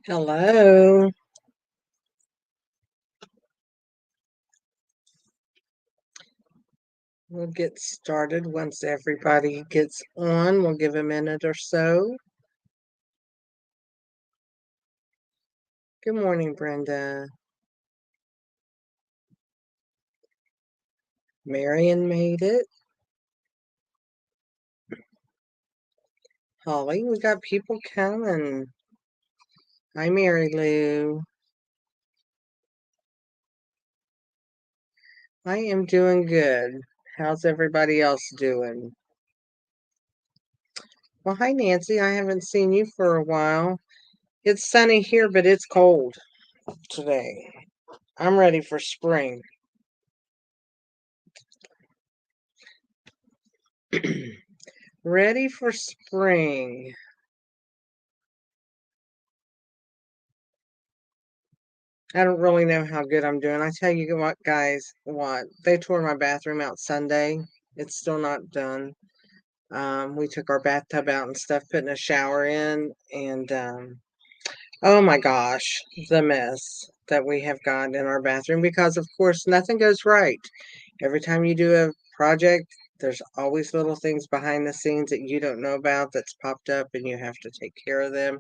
Hello. We'll get started once everybody gets on. We'll give a minute or so. Good morning, Brenda. Marion made it. Holly, we got people coming. Hi, Mary Lou. I am doing good. How's everybody else doing? Well, hi, Nancy. I haven't seen you for a while. It's sunny here, but it's cold today. I'm ready for spring. Ready for spring. I don't really know how good I'm doing. I tell you what, guys, what they tore my bathroom out Sunday. It's still not done. We took our bathtub out and stuff, putting a shower in, and oh my gosh, the mess that we have got in our bathroom because, of course, nothing goes right. Every time you do a project, there's always little things behind the scenes that you don't know about that's popped up, and you have to take care of them.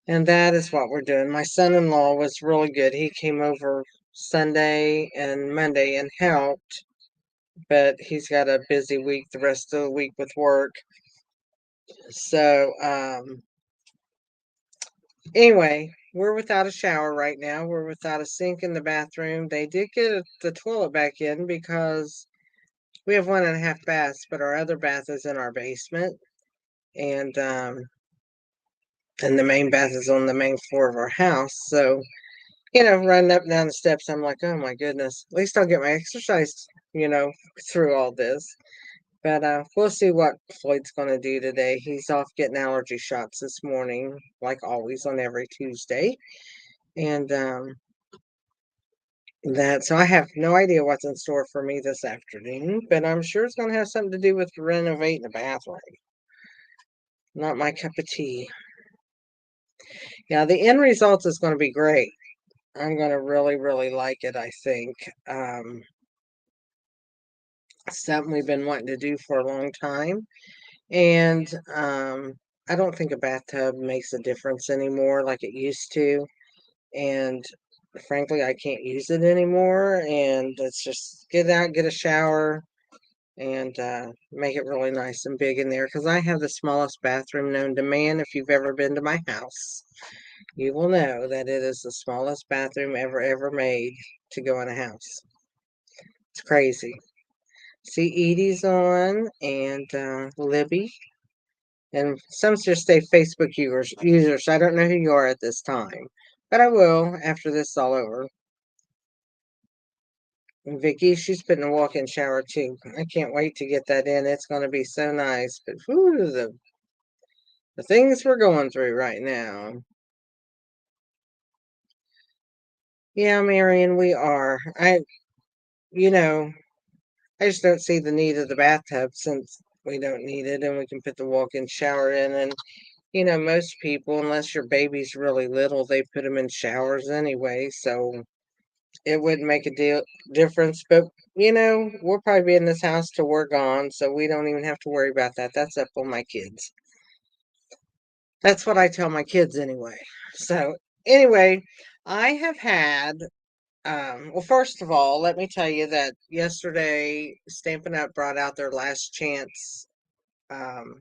And that is what we're doing. My son-in-law was really good. He came over Sunday and Monday and helped, but he's got a busy week the rest of the week with work. So, anyway, we're without a shower right now. We're without a sink in the bathroom. They did get the toilet back in because we have 1.5 baths, but our other bath is in our basement. And the main bath is on the main floor of our house. So, running up and down the steps, I'm like, oh my goodness, at least I'll get my exercise, through all this. But we'll see what Floyd's going to do today. He's off getting allergy shots this morning, like always on every Tuesday. And so I have no idea what's in store for me this afternoon, but I'm sure it's going to have something to do with renovating the bathroom. Not my cup of tea. Yeah, the end result is going to be great. I'm going to really, really like it, I think. Something we've been wanting to do for a long time. And I don't think a bathtub makes a difference anymore like it used to. And frankly, I can't use it anymore. And it's just get out, get a shower, and make it really nice and big in there. Because I have the smallest bathroom known to man. If you've ever been to my house, you will know that it is the smallest bathroom ever made to go in a house. It's crazy. See, Edie's on, and Libby. And some just say Facebook users. I don't know who you are at this time, but I will after this is all over. And Vicky, she's putting a walk-in shower too. I can't wait to get that in. It's going to be so nice. But whew, the things we're going through right now. Yeah, Marion, we are. You know, I just don't see the need of the bathtub since we don't need it, and we can put the walk-in shower in. And most people, unless your baby's really little, they put them in showers anyway. So it wouldn't make a difference. But we'll probably be in this house till we're gone, so we don't even have to worry about that. That's up on my kids. That's what I tell my kids anyway. So anyway, I have had well, first of all, let me tell you that yesterday Stampin' Up brought out their last chance um,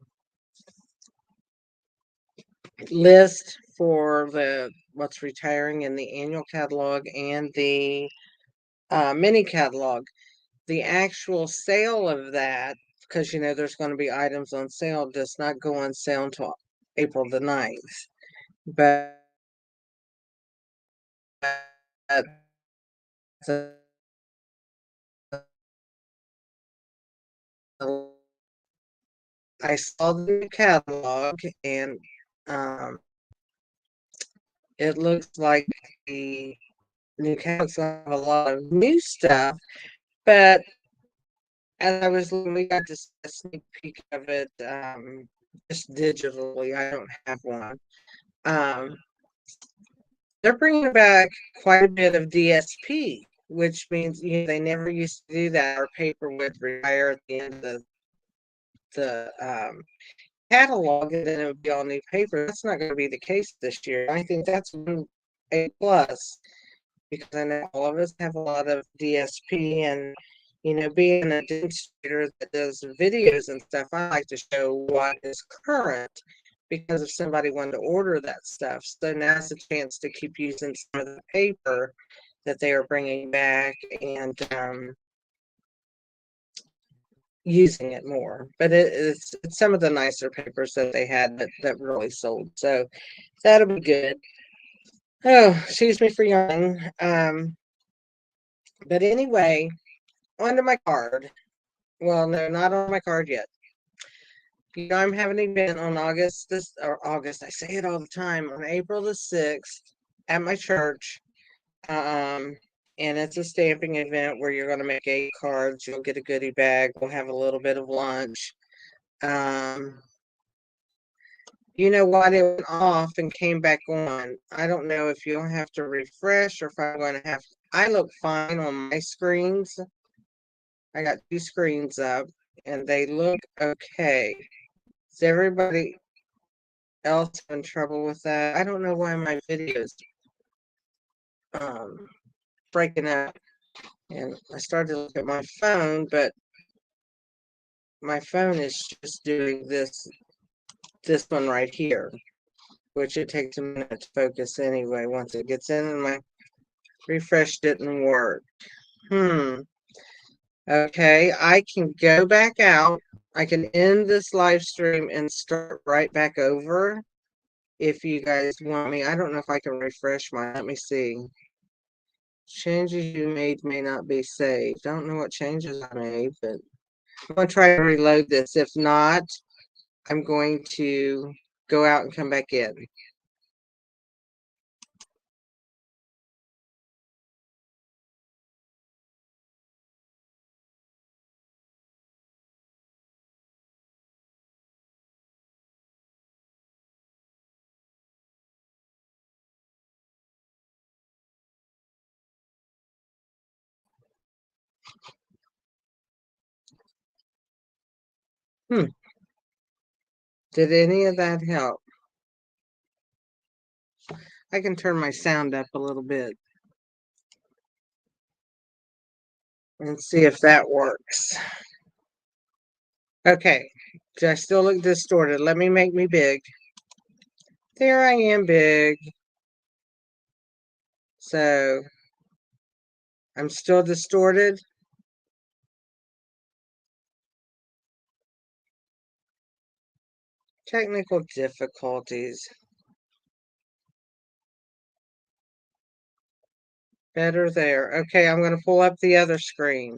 list for the what's retiring in the annual catalog and the mini catalog. The actual sale of that, because there's going to be items on sale, does not go on sale until April the 9th. But I saw the new catalog, and um, it looks like the new catalog's going to have a lot of new stuff. But as I was looking, we got just a sneak peek of it just digitally. I don't have one. Um, they're bringing back quite a bit of DSP, which means they never used to do that. Our paper would retire at the end of the catalog, and then it would be all new paper. That's not going to be the case this year. I think that's a plus, because I know all of us have a lot of DSP, and being a demonstrator that does videos and stuff, I like to show what is current, because if somebody wanted to order that stuff, so now's a chance to keep using some of the paper that they are bringing back, and using it more. But it's some of the nicer papers that they had that really sold, so that'll be good. Oh, excuse me for yawning. But anyway, onto my card. Well, no, not on my card yet. I'm having an event on August, I say it all the time, on April the 6th at my church. And it's a stamping event where you're going to make 8 cards. You'll get a goodie bag. We'll have a little bit of lunch. You know what? It went off and came back on. I don't know if you'll have to refresh or if I'm going to have. I look fine on my screens. I got 2 screens up and they look okay. Is everybody else having trouble with that? I don't know why my video's breaking up. And I started to look at my phone, but my phone is just doing this one right here, which it takes a minute to focus anyway once it gets in, and my refresh didn't work. Okay, I can go back out. I can end this live stream and start right back over if you guys want me. I don't know if I can refresh mine. Let me see. Changes you made may not be saved. I don't know what changes I made, but I'm going to try to reload this. If not, I'm going to go out and come back in. Did any of that help? I can turn my sound up a little bit and see if that works. Okay, do I still look distorted? Let me make me big. There I am, big. So I'm still distorted. Technical difficulties. Better there. Okay, I'm going to pull up the other screen.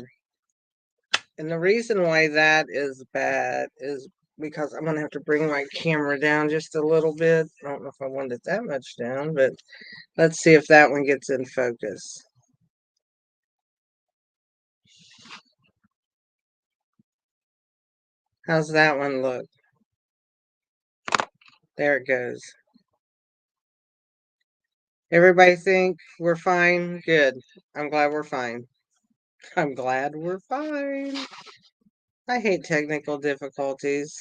And the reason why that is bad is because I'm going to have to bring my camera down just a little bit. I don't know if I want it that much down, but let's see if that one gets in focus. How's that one look? There it goes. Everybody think we're fine? Good. I'm glad we're fine. I'm glad we're fine. I hate technical difficulties.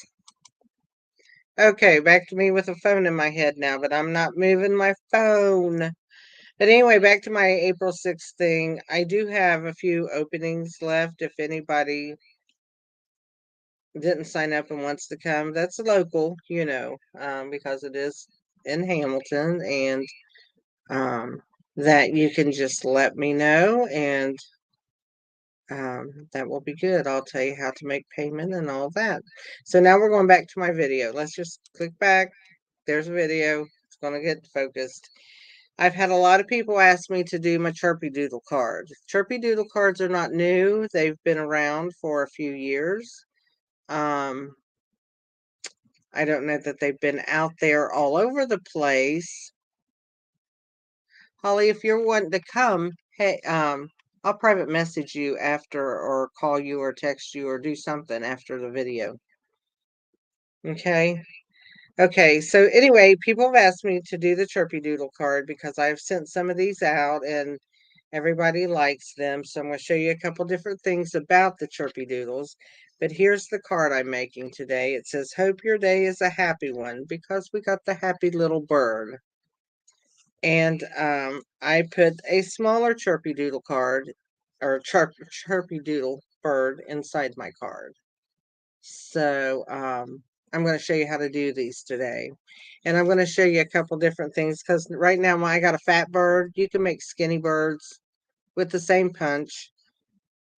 Okay, back to me with a phone in my head now, but I'm not moving my phone. But anyway, back to my April 6th thing. I do have a few openings left if anybody didn't sign up and wants to come. That's local, because it is in Hamilton, and that you can just let me know, and that will be good. I'll tell you how to make payment and all that. So now we're going back to my video. Let's just click back. There's a video. It's going to get focused. I've had a lot of people ask me to do my Chirpydoodle card. Chirpydoodle cards are not new. They've been around for a few years. I don't know that they've been out there all over the place. Holly, if you're wanting to come, hey, I'll private message you after, or call you or text you or do something after the video. Okay? Okay, so anyway, people have asked me to do the Chirpydoodle card because I've sent some of these out and everybody likes them. So I'm going to show you a couple different things about the Chirpydoodles. But here's the card I'm making today. It says, "Hope your day is a happy one," because we got the happy little bird. And I put a smaller Chirpydoodle card or Chirpydoodle bird inside my card. So I'm going to show you how to do these today. And I'm going to show you a couple different things because right now I got a fat bird. You can make skinny birds with the same punch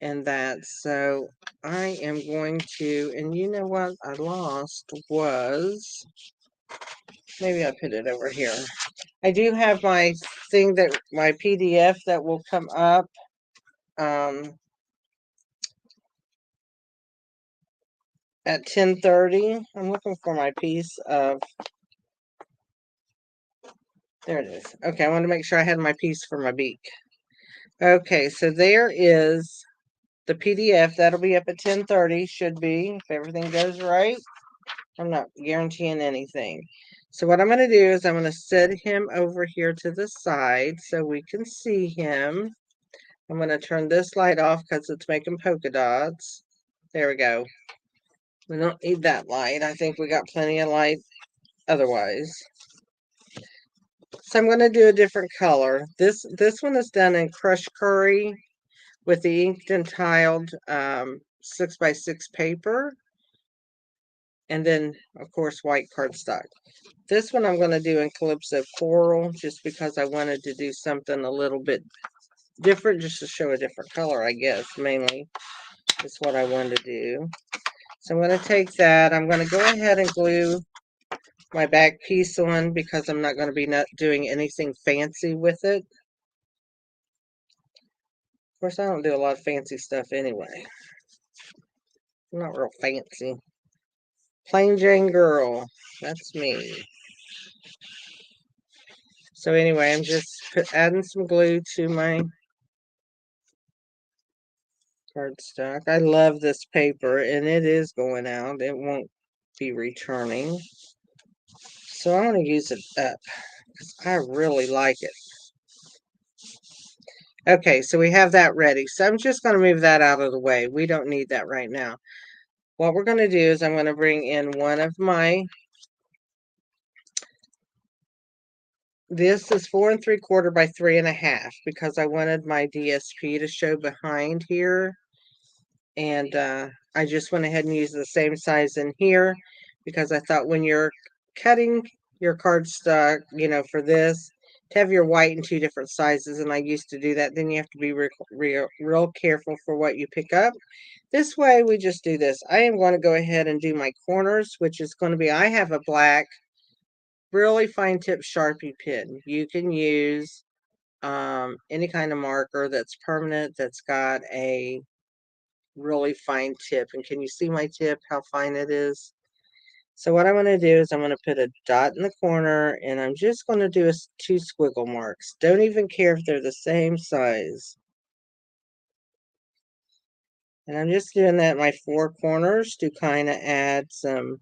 and that. So I am going to, and you know what I lost was, maybe I put it over here. I do have my thing that, my PDF that will come up. At 10:30. I'm looking for my piece of, there it is. Okay, I want to make sure I had my piece for my beak. Okay, so there is the PDF. That'll be up at 10:30, should be, if everything goes right. I'm not guaranteeing anything. So what I'm going to do is I'm going to set him over here to the side so we can see him. I'm going to turn this light off because it's making polka dots. There we go. We don't need that light. I think we got plenty of light otherwise. So I'm going to do a different color. This one is done in crushed curry with the inked and tiled 6x6 paper. And then, of course, white cardstock. This one I'm going to do in Calypso Coral just because I wanted to do something a little bit different, just to show a different color, I guess, mainly is what I wanted to do. So I'm going to take that. I'm going to go ahead and glue my back piece on because I'm not going to be doing anything fancy with it. Of course, I don't do a lot of fancy stuff anyway. I'm not real fancy. Plain Jane girl. That's me. So anyway, I'm just adding some glue to my cardstock. I love this paper, and it is going out. It won't be returning. So I'm going to use it up because I really like it. Okay, so we have that ready. So I'm just going to move that out of the way. We don't need that right now. What we're going to do is I'm going to bring in one of my, this is 4 3/4 by 3.5 because I wanted my DSP to show behind here. And I just went ahead and used the same size in here because I thought when you're cutting your cardstock, you know, for this, to have your white in 2 different sizes, and I used to do that, then you have to be real careful for what you pick up. This way, we just do this. I am going to go ahead and do my corners, which is going to be, I have a black, really fine tip Sharpie pen. You can use any kind of marker that's permanent, that's got a really fine tip. And can you see my tip, how fine it is? So what I'm going to do is I'm going to put a dot in the corner, and I'm just going to do 2 squiggle marks. Don't even care if they're the same size. And I'm just doing that in my 4 corners to kind of add some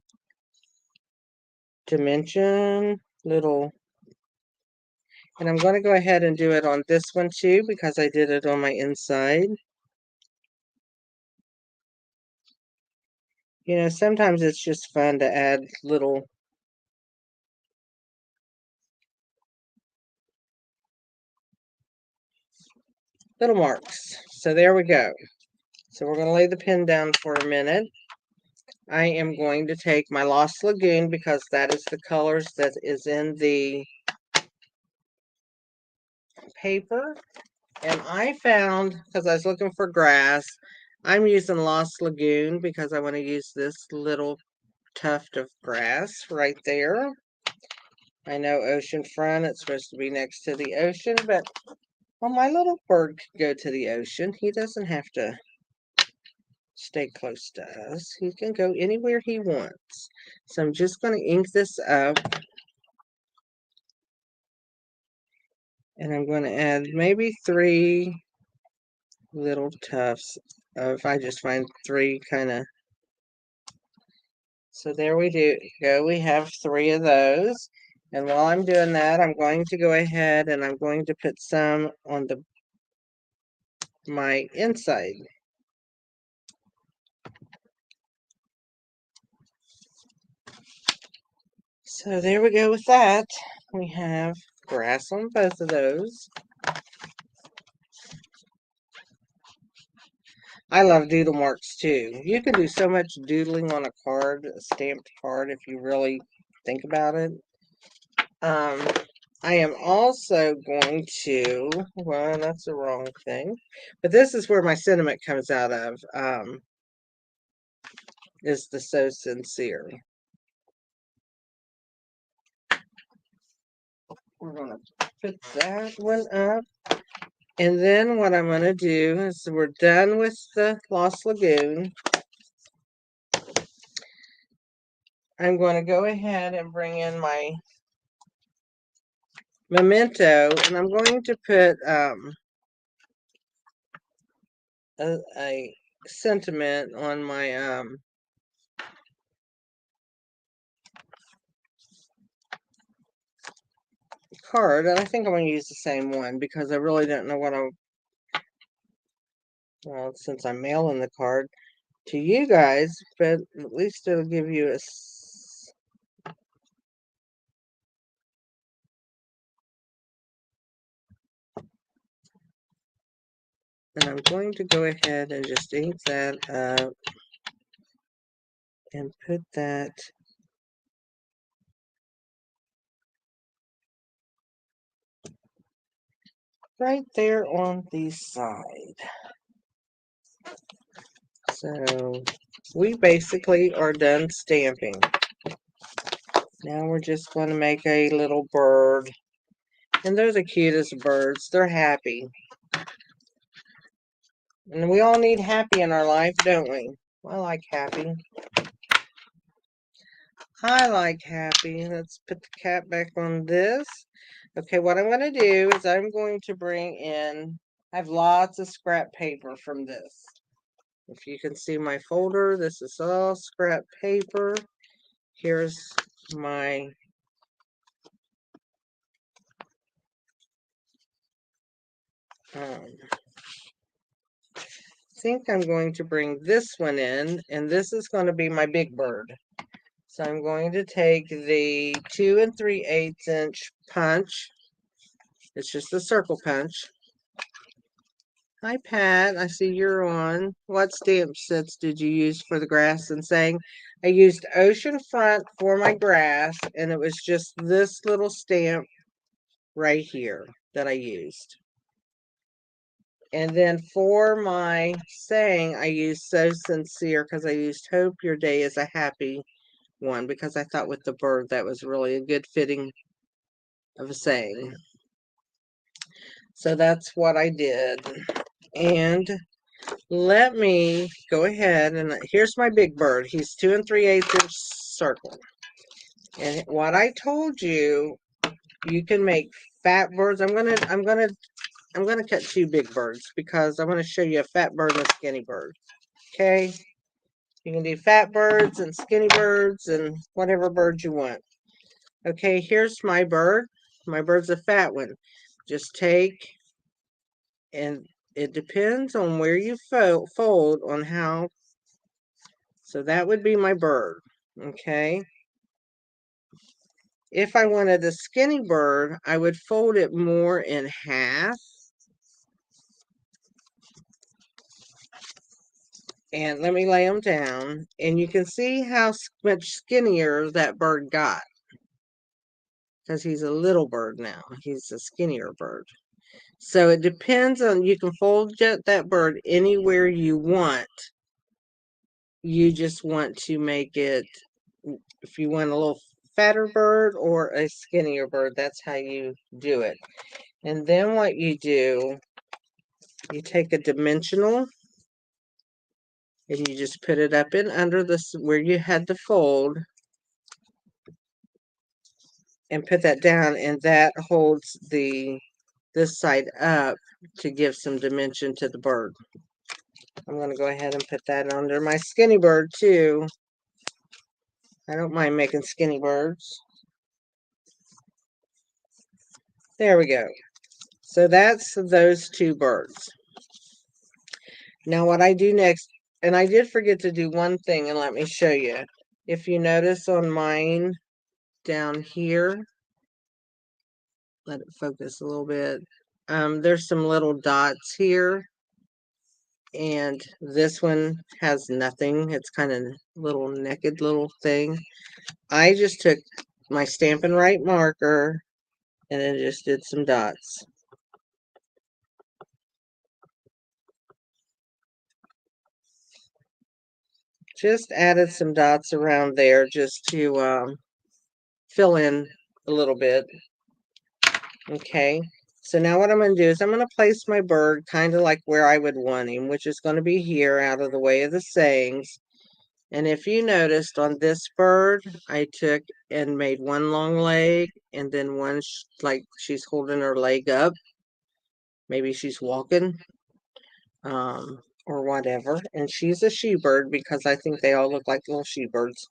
dimension, little. And I'm going to go ahead and do it on this one too because I did it on my inside. You know, sometimes it's just fun to add little marks. So there we go. So we're going to lay the pen down for a minute. I am going to take my Lost Lagoon because that is the colors that is in the paper. And I found, because I was looking for grass, I'm using Lost Lagoon because I want to use this little tuft of grass right there. I know ocean front, it's supposed to be next to the ocean, but well, my little bird could go to the ocean. He doesn't have to stay close to us. He can go anywhere he wants. So I'm just going to ink this up. And I'm going to add maybe 3 little tufts of, I just find 3 kind of So there we go. We have 3 of those. And while I'm doing that, I'm going to go ahead and I'm going to put some on my inside. So there we go with that. We have grass on both of those. I love doodle marks too. You can do so much doodling on a card, a stamped card, if you really think about it. I am also going to, well, that's the wrong thing, but this is where my sentiment comes out of, is the so sincere. We're going to put that one up. And then what I'm going to do is we're done with the Lost Lagoon. I'm going to go ahead and bring in my memento, and I'm going to put a sentiment on my card, and I think I'm going to use the same one because I really don't know what well, since I'm mailing the card to you guys, but at least it'll give you a and I'm going to go ahead and just ink that up and put that right there on the side. So we basically are done stamping. Now we're just going to make a little bird. And they're the cutest birds. They're happy. And we all need happy in our life, don't we? I like happy. I like happy. Let's put the cap back on this. Okay, what I'm going to do is I'm going to bring in, I have lots of scrap paper from this. If you can see my folder, this is all scrap paper. Here's my I think I'm going to bring this one in, and this is going to be my big bird. So I'm going to take the 2 3/8 inch punch. It's just a circle punch. Hi, Pat. I see you're on. What stamp sets did you use for the grass and saying? I used Ocean Front for my grass, and it was just this little stamp right here that I used. And then for my saying, I used So Sincere because I used Hope Your Day is a Happy one because I thought with the bird that was really a good fitting of a saying. So that's what I did. And let me go ahead and here's my big bird. He's 2 3/8 inch circle. And what I told you, you can make fat birds. I'm gonna cut 2 big birds because I want to show you a fat bird and a skinny bird. Okay. You can do fat birds and skinny birds and whatever bird you want. Okay, here's my bird. My bird's a fat one. Just take, and it depends on where you fold on how. So that would be my bird. Okay. If I wanted a skinny bird, I would fold it more in half. And let me lay them down. And you can see how much skinnier that bird got. Because he's a little bird now. He's a skinnier bird. So it depends on, you can fold that bird anywhere you want. You just want to make it, if you want a little fatter bird or a skinnier bird, that's how you do it. And then what you do, you take a dimensional and you just put it up in under this where you had the fold and put that down, and that holds this side up to give some dimension to the bird. I'm going to go ahead and put that under my skinny bird too. I don't mind making skinny birds. There we go. So that's those two birds. Now what I do next, and I did forget to do one thing, and let me show you. If you notice on mine down here, let it focus a little bit. There's some little dots here, and this one has nothing. It's kind of little naked little thing. I just took my Stampin' Right marker and then just did some dots. Just added some dots around there just to fill in a little bit. Okay, so now what I'm going to do is I'm going to place my bird kind of like where I would want him, which is going to be here out of the way of the sayings. And if you noticed on this bird, I took and made one long leg and then one like she's holding her leg up. Maybe she's walking or whatever. And she's a she-bird because I think they all look like little she-birds.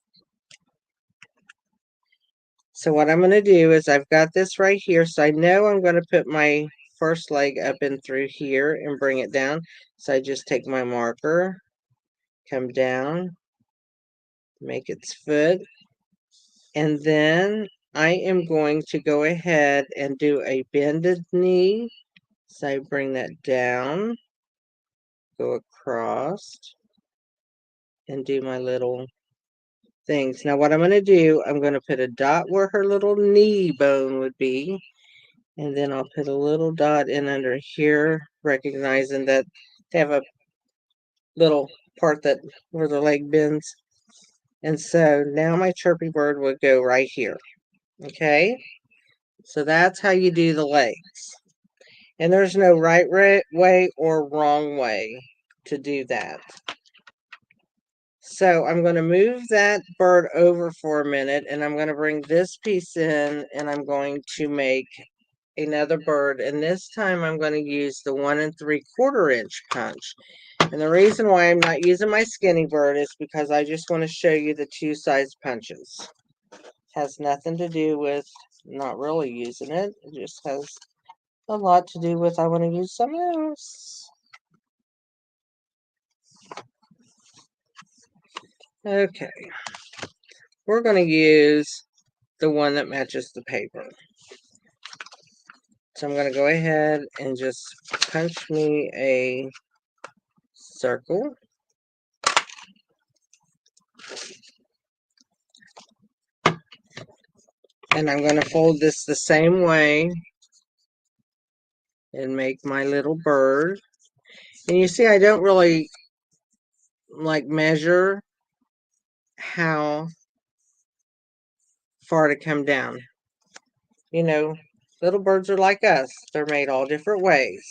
So what I'm going to do is I've got this right here. So I know I'm going to put my first leg up and through here and bring it down. So I just take my marker, come down, make its foot. And then I am going to go ahead and do a bended knee. So I bring that down, go across, and do my little things. Now what I'm going to do, I'm going to put a dot where her little knee bone would be. And then I'll put a little dot in under here, recognizing that they have a little part that where the leg bends. And so now my chirpy bird would go right here. Okay? So that's how you do the legs. And there's no right way or wrong way to do that. So I'm going to move that bird over for a minute, and I'm going to bring this piece in, and I'm going to make another bird, and this time I'm going to use the 1 3/4 inch punch. And the reason why I'm not using my skinny bird is because I just want to show you the two size punches. It has nothing to do with not really using it. It just has a lot to do with I want to use something else. Okay, we're going to use the one that matches the paper. So I'm going to go ahead and just punch me a circle. And I'm going to fold this the same way and make my little bird. And you see, I don't really like measure how far to come down. You know, little birds are like us. They're made all different ways.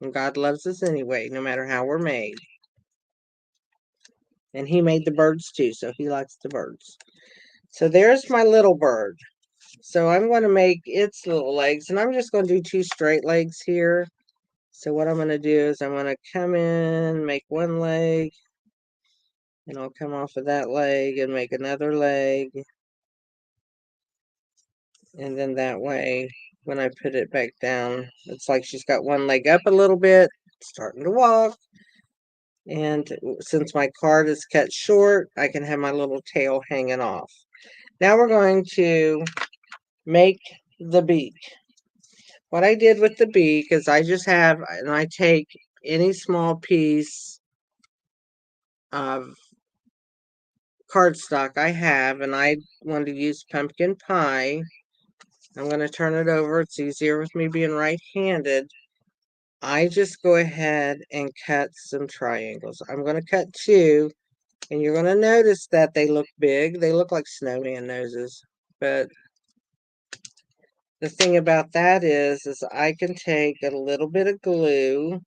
And God loves us anyway, no matter how we're made. And he made the birds too, so he likes the birds. So there's my little bird. So I'm going to make its little legs, and I'm just going to do 2 straight legs here. So what I'm going to do is I'm going to come in, make one leg, and I'll come off of that leg and make another leg. And then that way, when I put it back down, it's like she's got one leg up a little bit, starting to walk. And since my card is cut short, I can have my little tail hanging off. Now we're going to make the beak. What I did with the beak is I just have, and I take any small piece of cardstock I have, and I want to use pumpkin pie. I'm going to turn it over. It's easier with me being right-handed. I just go ahead and cut some triangles. I'm going to cut 2, and you're going to notice that they look big. They look like snowman noses, but the thing about that is I can take a little bit of glue,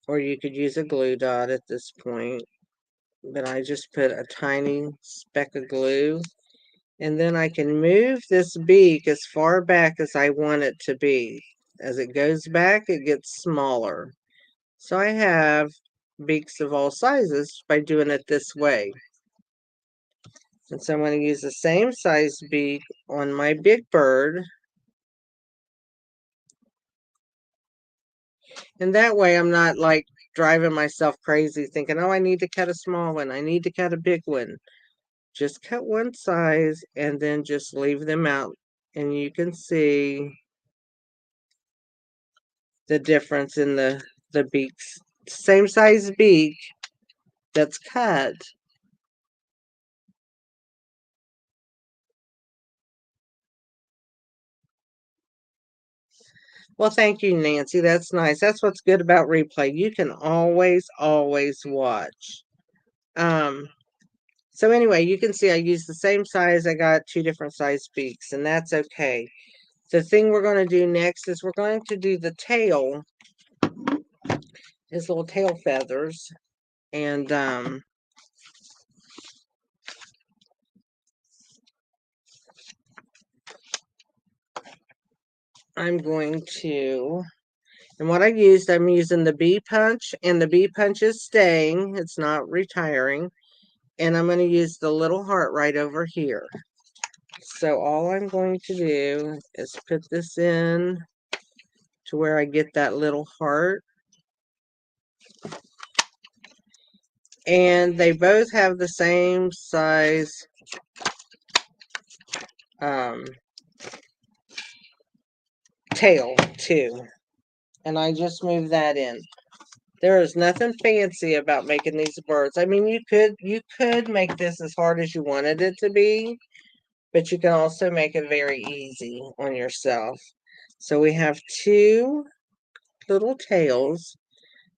or you could use a glue dot at this point, but I just put a tiny speck of glue, and then I can move this beak as far back as I want it to be. As it goes back, it gets smaller. So I have beaks of all sizes by doing it this way. And so I'm going to use the same size beak on my big bird. And that way I'm not like driving myself crazy thinking, oh, I need to cut a small one. I need to cut a big one. Just cut one size and then just leave them out. And you can see the difference in the beaks. Same size beak that's cut. Well, thank you, Nancy. That's nice. That's what's good about replay. You can always watch. So anyway, you can see I used the same size. I got two different size beaks, and that's okay. The thing we're going to do next is we're going to do the tail, his little tail feathers. And I'm going to, and what I'm using the bee punch, and the bee punch is staying. It's not retiring. And I'm going to use the little heart right over here. So all I'm going to do is put this in to where I get that little heart. And they both have the same size tail too. And I just move that in. There is nothing fancy about making these birds. I mean, you could make this as hard as you wanted it to be, but you can also make it very easy on yourself. So we have two little tails.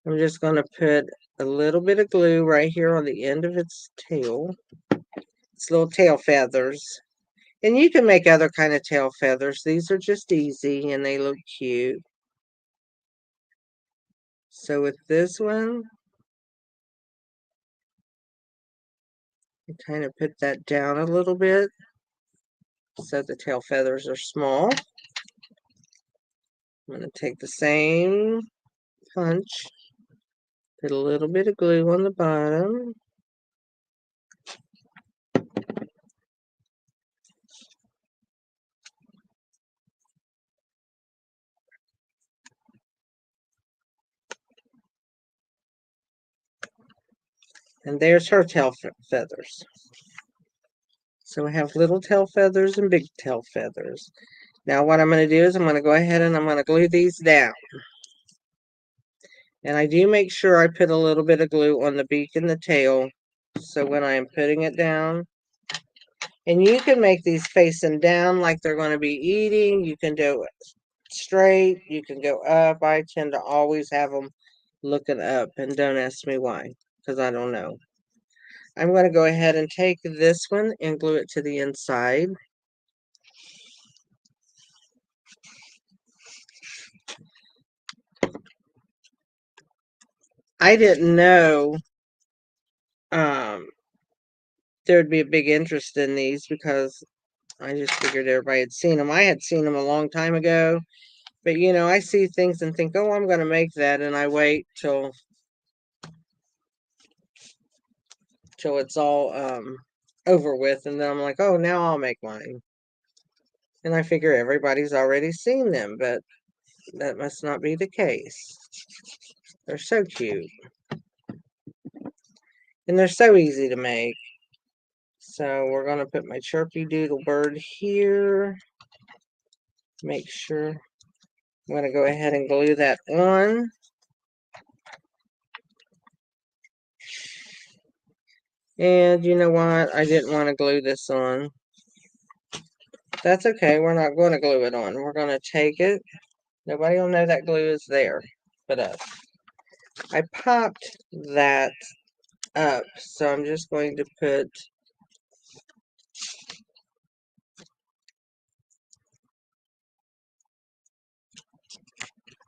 I'm just going to put a little bit of glue right here on the end of its tail. Its little tail feathers. And you can make other kind of tail feathers. These are just easy and they look cute. So with this one, I kind of put that down a little bit so the tail feathers are small. I'm going to take the same punch, put a little bit of glue on the bottom. And there's her tail feathers. So we have little tail feathers and big tail feathers. Now what I'm going to do is I'm going to go ahead and I'm going to glue these down. And I do make sure I put a little bit of glue on the beak and the tail. So when I am putting it down, and you can make these facing down like they're going to be eating. You can do it straight. You can go up. I tend to always have them looking up. And don't ask me why, because I don't know. I'm going to go ahead and take this one and glue it to the inside. I didn't know there'd be a big interest in these because I just figured everybody had seen them. I had seen them a long time ago. But, you know, I see things and think, oh, I'm going to make that. And I wait till it's all over with. And then I'm like, oh, now I'll make mine. And I figure everybody's already seen them. But that must not be the case. They're so cute. And they're so easy to make. So we're going to put my Chirpydoodle bird here. Make sure. I'm going to go ahead and glue that on. And you know what? I didn't want to glue this on. That's okay. We're not going to glue it on. We're going to take it. Nobody will know that glue is there but us. I popped that up. So I'm just going to put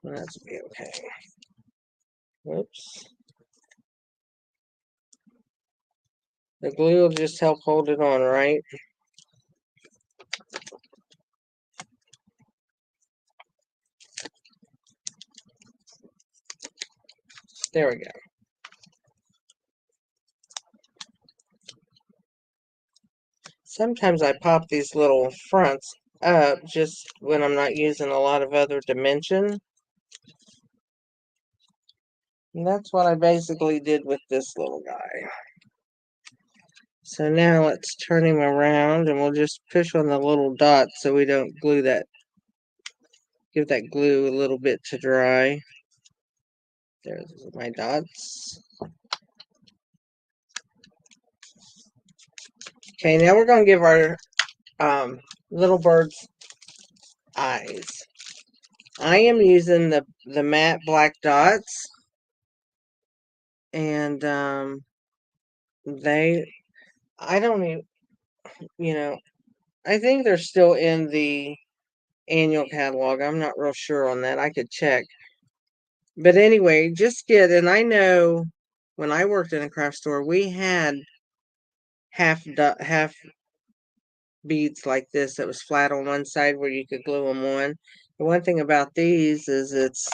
that's be okay. Whoops. The glue will just help hold it on, right? There we go. Sometimes I pop these little fronts up just when I'm not using a lot of other dimension. And that's what I basically did with this little guy. So now let's turn him around and we'll just push on the little dot so we don't glue that, give that glue a little bit to dry. There's my dots. Okay, now we're going to give our little bird's eyes. I am using the matte black dots, and I don't even, I think they're still in the annual catalog. I'm not real sure on that. I could check. But anyway, and I know when I worked in a craft store, we had half beads like this that was flat on one side where you could glue them on. The one thing about these is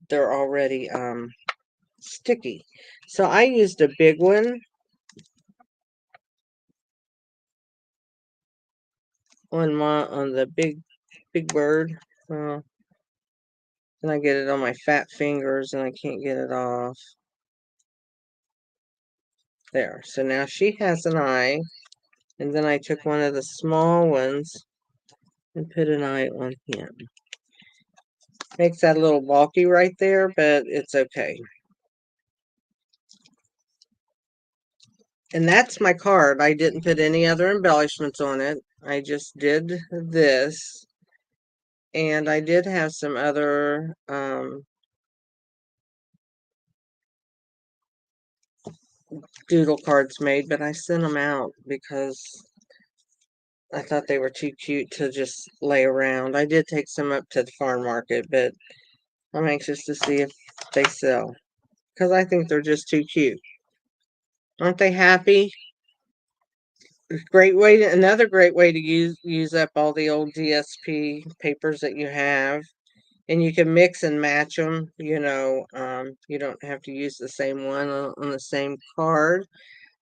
they're already sticky. So I used a big one on the big bird. And I get it on my fat fingers and I can't get it off. There. So now she has an eye. And then I took one of the small ones and put an eye on him. Makes that a little bulky right there, but it's okay. And that's my card. I didn't put any other embellishments on it. I just did this. And I did have some other doodle cards made, but I sent them out because I thought they were too cute to just lay around. I did take some up to the farm market, but I'm anxious to see if they sell because I think they're just too cute. Aren't they happy? Another great way to use up all the old DSP papers that you have, and you can mix and match them. You don't have to use the same one on the same card.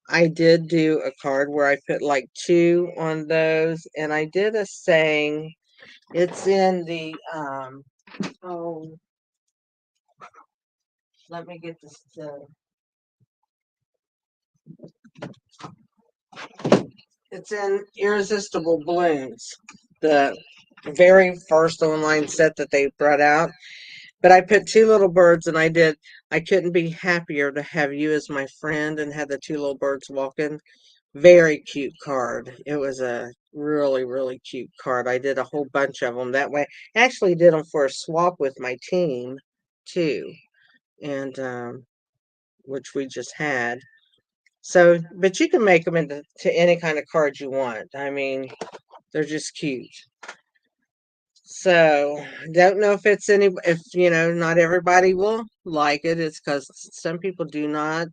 I did do a card where I put like 2 on those, and I did a saying. It's in the oh, let me get this. It's in Irresistible Balloons, the very first online set that they brought out. But I put 2 little birds, and I couldn't be happier to have you as my friend and had the 2 little birds walking. Very cute card. It was a really, really cute card. I did a whole bunch of them that way. Actually did them for a swap with my team, too. And, which we just had. So, but you can make them into any kind of card you want. I mean, they're just cute. So, don't know if not everybody will like it. It's because some people do not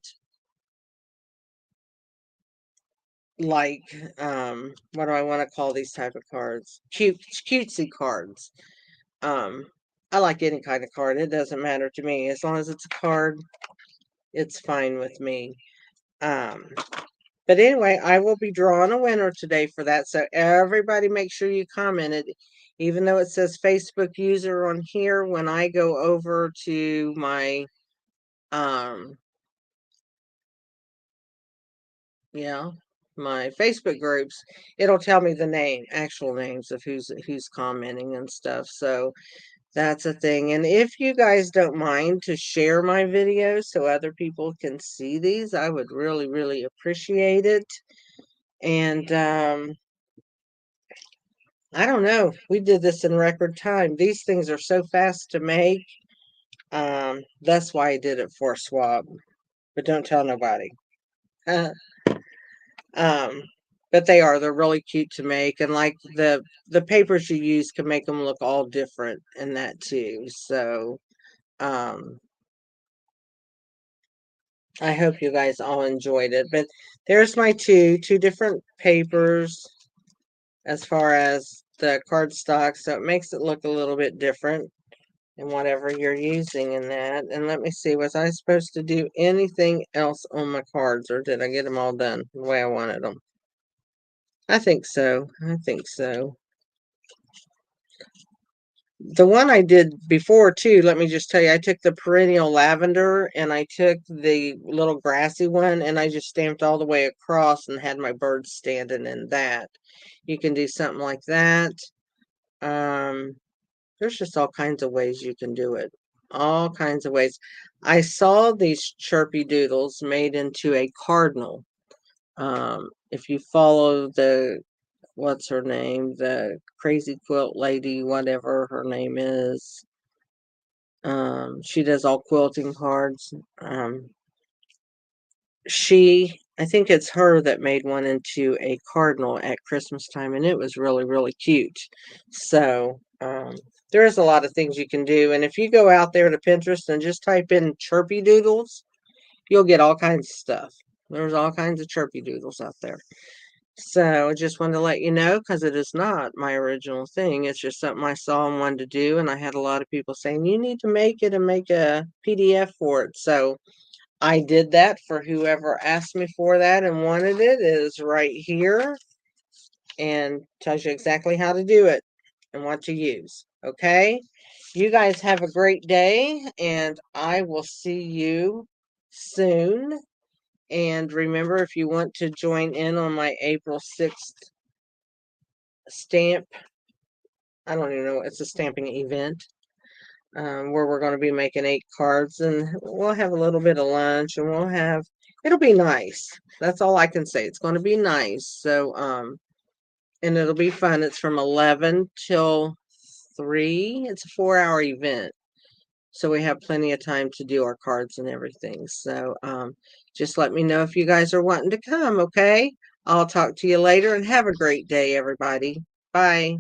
like, what do I want to call these type of cards? Cutesy cards. Um, I like any kind of card. It doesn't matter to me. As long as it's a card, it's fine with me. But anyway, I will be drawing a winner today for that. So everybody make sure you commented. Even though it says Facebook user on here, when I go over to my my Facebook groups, it'll tell me the actual names of who's commenting and stuff. So that's a thing. And if you guys don't mind to share my videos so other people can see these, I would really, really appreciate it. And I don't know. We did this in record time. These things are so fast to make. That's why I did it for a swap. But don't tell nobody. um, but they're really cute to make, and like the papers you use can make them look all different in that too. So I hope you guys all enjoyed it. But there's my two different papers as far as the cardstock, so it makes it look a little bit different in whatever you're using in that. And let me see, was I supposed to do anything else on my cards, or did I get them all done the way I wanted them? I think so. I think so. The one I did before too, let me just tell you, I took the perennial lavender and I took the little grassy one and I just stamped all the way across and had my birds standing in that. You can do something like that. Um, there's just all kinds of ways you can do it. All kinds of ways. I saw these chirpy doodles made into a cardinal. If you follow the what's her name, the crazy quilt lady, whatever her name is. She does all quilting cards. I think it's her that made one into a cardinal at Christmas time, and it was really, really cute. So, there is a lot of things you can do. And if you go out there to Pinterest and just type in chirpy doodles, you'll get all kinds of stuff. There's all kinds of chirpy doodles out there. So I just wanted to let you know because it is not my original thing. It's just something I saw and wanted to do. And I had a lot of people saying, you need to make it and make a PDF for it. So I did that for whoever asked me for that and wanted it. It is right here and tells you exactly how to do it and what to use. Okay. You guys have a great day and I will see you soon. And remember, if you want to join in on my April 6th stamp, I don't even know, it's a stamping event where we're going to be making 8 cards and we'll have a little bit of lunch and it'll be nice. That's all I can say. It's going to be nice. So, and it'll be fun. It's from 11 till 3. It's a 4-hour event. So we have plenty of time to do our cards and everything. So, just let me know if you guys are wanting to come, okay? I'll talk to you later and have a great day, everybody. Bye.